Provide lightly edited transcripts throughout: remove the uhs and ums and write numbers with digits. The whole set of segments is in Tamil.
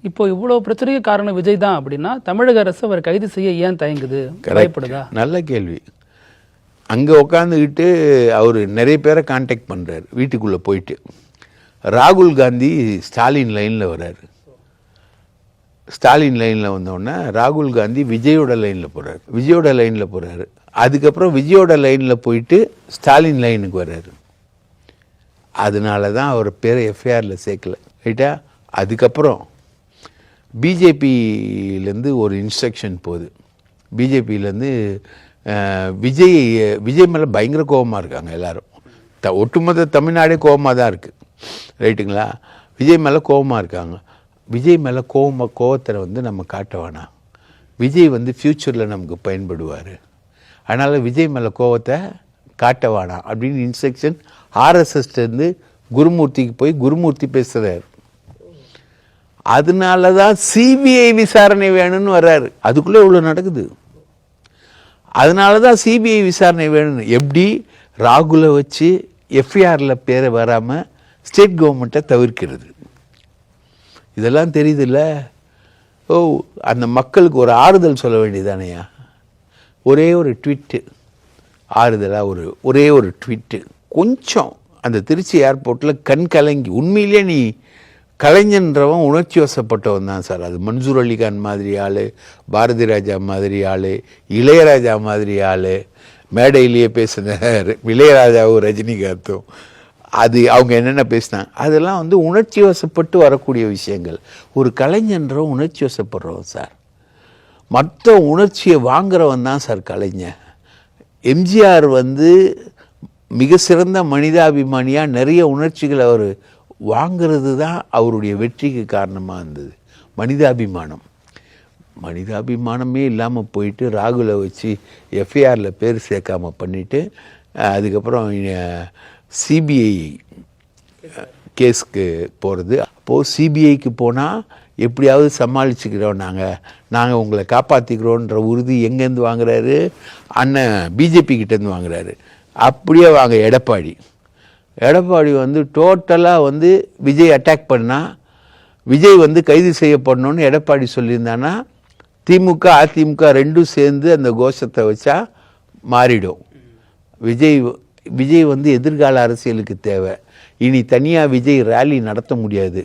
இப்போ இவ்வளவு பிரச்சனைக்கு காரணம் விஜய் தான் அப்படின்னா தமிழக அரசு அவர் கைது செய்ய ஏன் தயங்குது, பயப்படுதா? நல்ல கேள்வி. அங்கே உட்காந்துக்கிட்டு அவர் நிறைய பேரை கான்டாக்ட் பண்ணுறாரு வீட்டுக்குள்ளே போயிட்டு. ராகுல் காந்தி ஸ்டாலின் லைனில் வர்றாரு. ஸ்டாலின் லைனில் வந்தோடனே ராகுல் காந்தி விஜயோட லைனில் போகிறாரு. விஜயோட லைனில் போகிறாரு. அதுக்கப்புறம் விஜயோட லைனில் போயிட்டு ஸ்டாலின் லைனுக்கு வர்றாரு. அதனால தான் அவர் பேரை எஃப்ஐஆரில் சேர்க்கல, ரைட்டா? அதுக்கப்புறம் பிஜேபியிலேருந்து ஒரு இன்ஸ்ட்ரக்ஷன் போகுது. பிஜேபியிலேருந்து விஜய் மேலே பயங்கர கோபமாக இருக்காங்க எல்லாரும். ஒட்டுமொத்த தமிழ்நாடே கோபமாக தான் இருக்குது, ரைட்டுங்களா? விஜய் மேலே கோபமாக இருக்காங்க. விஜய் மேலே கோபத்தை நம்ம காட்ட வேணாம். விஜய் ஃப்யூச்சரில் நமக்கு பயன்படுவார். அதனால் விஜய் மேலே கோபத்தை காட்ட வேணாம் அப்படின்னு இன்ஸ்ட்ரக்ஷன் ஆர்எஸ்எஸ்லேருந்து குருமூர்த்திக்கு போய் குருமூர்த்தி பேசுகிறார். அதனால தான் சிபிஐ விசாரணை வேணும்னு வர்றாரு. அதுக்குள்ளே இவ்வளோ நடக்குது. அதனால தான் சிபிஐ விசாரணை வேணும்னு. எப்படி ராகுலை வச்சு எஃப்ஐஆரில் பேரை வராமல் ஸ்டேட் கவர்மெண்ட்டை தவிர்க்கிறது. இதெல்லாம் தெரியுதுல்ல. ஓ, அந்த மக்களுக்கு ஒரு ஆறுதல் சொல்ல வேண்டியதானையா? ஒரே ஒரு ட்வீட்டு ஆறுதலாக, ஒரே ஒரு ட்வீட்டு. கொஞ்சம் அந்த திருச்சி ஏர்போர்ட்டில் கண் கலங்கி, உண்மையிலே நீ கலைஞன்றவன் உணர்ச்சி வசப்பட்டவன் தான் சார். அது மன்சூர் அலிகான் மாதிரி ஆள், பாரதி ராஜா மாதிரி ஆள், இளையராஜா மாதிரி ஆள், மேடையிலேயே பேசின இளையராஜாவும் ரஜினிகாந்தும் அது அவங்க என்னென்ன பேசினாங்க அதெல்லாம் உணர்ச்சி வசப்பட்டு வரக்கூடிய விஷயங்கள். ஒரு கலைஞன்றவன் உணர்ச்சி வசப்படுறவன் சார். மற்ற உணர்ச்சியை வாங்குறவன் தான் சார் கலைஞர். எம்ஜிஆர் மிக சிறந்த மனிதாபிமானியாக நிறைய உணர்ச்சிகளை அவர் வாங்கிறது தான் அவருடைய வெற்றிக்கு காரணமாக இருந்தது. மனிதாபிமானமே இல்லாமல் போயிட்டு ராகுலை வச்சு எஃப்ஐஆரில் பேர் சேர்க்காமல் பண்ணிவிட்டு அதுக்கப்புறம் சிபிஐ கேஸ்க்கு போகிறது. அப்போது சிபிஐக்கு போனால் எப்படியாவது சமாளிச்சுக்கிறோம், நாங்கள் உங்களை காப்பாற்றிக்கிறோன்ற உறுதி எங்கேருந்து வாங்குறாரு? அண்ணன் பிஜேபி கிட்டேருந்து வாங்குறாரு. அப்படியே வாங்க எடப்பாடி டோட்டலாக விஜய் அட்டாக் பண்ணால், விஜய் கைது செய்யப்படணும்னு எடப்பாடி சொல்லியிருந்தானா திமுக அதிமுக ரெண்டும் சேர்ந்து அந்த கோஷத்தை வச்சா மாறிடும். விஜய் எதிர்கால அரசியலுக்கு தேவை. இனி தனியாக விஜய் ரேலி நடத்த முடியாது.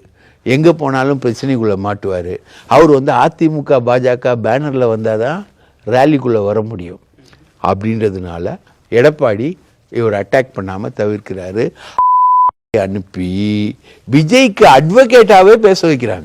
எங்கே போனாலும் பிரச்சனைக்குள்ளே மாட்டுவார். அவர் அதிமுக பாஜக பேனரில் வந்தால் தான் ரேலிக்குள்ளே வர முடியும். அப்படின்றதுனால எடப்பாடி இவர் அட்டாக் பண்ணாமல் தவிர்க்கிறாரு. அனுப்பி விஜய்க்கு அட்வொகேட்டாகவே பேச வைக்கிறாங்க.